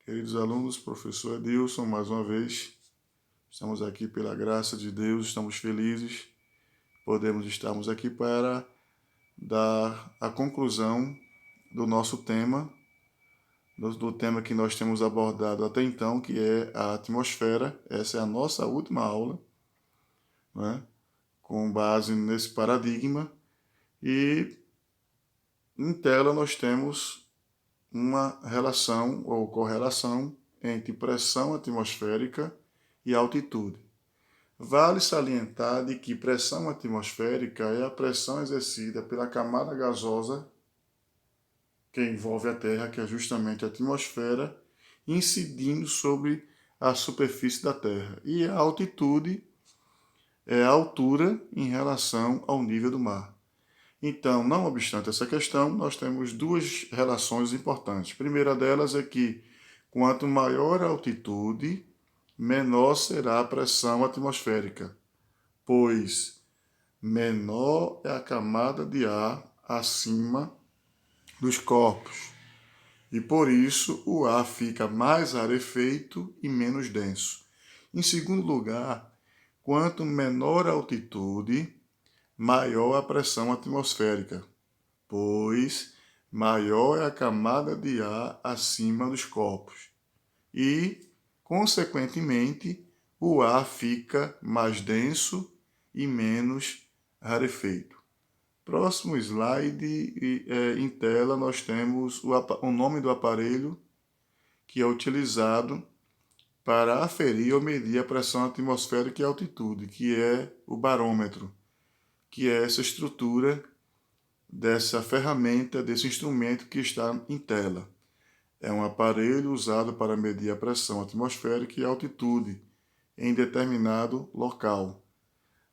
Queridos alunos, professor Edilson, mais uma vez, estamos aqui pela graça de Deus, estamos felizes, podemos estarmos aqui para dar a conclusão do nosso tema, do tema que nós temos abordado até então, que é a atmosfera. Essa é a nossa última aula, né, com base nesse paradigma, e em tela nós temos uma relação ou correlação entre pressão atmosférica e altitude. Vale salientar de que pressão atmosférica é a pressão exercida pela camada gasosa que envolve a Terra, que é justamente a atmosfera, incidindo sobre a superfície da Terra. E a altitude é a altura em relação ao nível do mar. Então, não obstante essa questão, nós temos duas relações importantes. A primeira delas é que, quanto maior a altitude, menor será a pressão atmosférica, pois menor é a camada de ar acima dos corpos. E por isso o ar fica mais rarefeito e menos denso. Em segundo lugar, quanto menor a altitude, maior a pressão atmosférica, pois maior é a camada de ar acima dos corpos. E, consequentemente, o ar fica mais denso e menos rarefeito. Próximo slide, em tela, nós temos o nome do aparelho que é utilizado para aferir ou medir a pressão atmosférica e a altitude, que é o barômetro, que é essa estrutura dessa ferramenta, desse instrumento que está em tela. É um aparelho usado para medir a pressão atmosférica e a altitude em determinado local.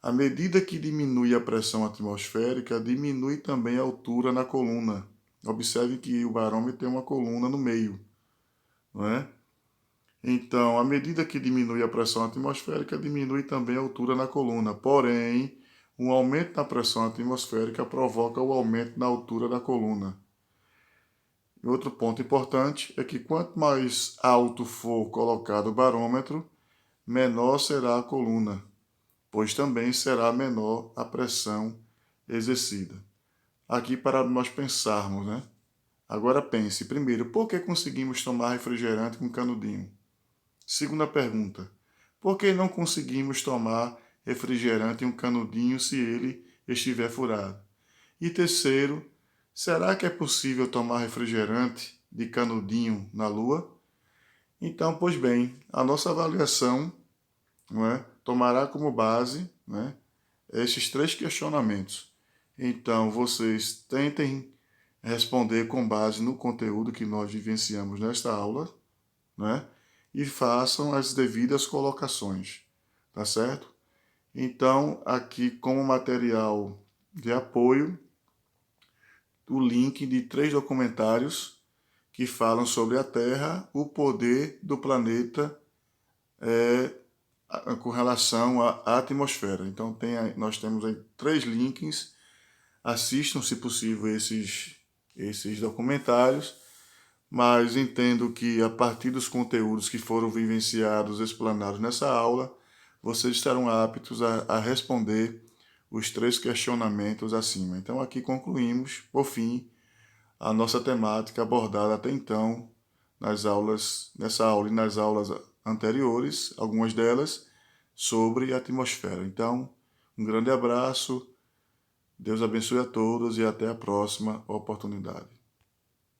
À medida que diminui a pressão atmosférica, diminui também a altura na coluna. Observe que o barômetro tem uma coluna no meio, não é? Então, à medida que diminui a pressão atmosférica, diminui também a altura na coluna. Porém, um aumento na pressão atmosférica provoca o aumento na altura da coluna. E outro ponto importante é que quanto mais alto for colocado o barômetro, menor será a coluna, pois também será menor a pressão exercida. Aqui para nós pensarmos, né? Agora pense, primeiro, por que conseguimos tomar refrigerante com canudinho? Segunda pergunta, por que não conseguimos tomar refrigerante em um canudinho se ele estiver furado? E terceiro, será que é possível tomar refrigerante de canudinho na Lua? Então, pois bem, a nossa avaliação, não é, tomará como base, né, esses três questionamentos. Então, vocês tentem responder com base no conteúdo que nós vivenciamos nesta aula, né, e façam as devidas colocações, tá certo? Então, aqui como material de apoio, o link de 3 documentários que falam sobre a Terra, o poder do planeta com relação à atmosfera. Então, nós temos aí 3 links. Assistam, se possível, esses documentários, mas entendo que a partir dos conteúdos que foram vivenciados, explanados nessa aula, vocês estarão aptos a responder os 3 questionamentos acima. Então, aqui concluímos, por fim, a nossa temática abordada até então nessa aula e nas aulas anteriores, algumas delas, sobre a atmosfera. Então, um grande abraço, Deus abençoe a todos e até a próxima oportunidade.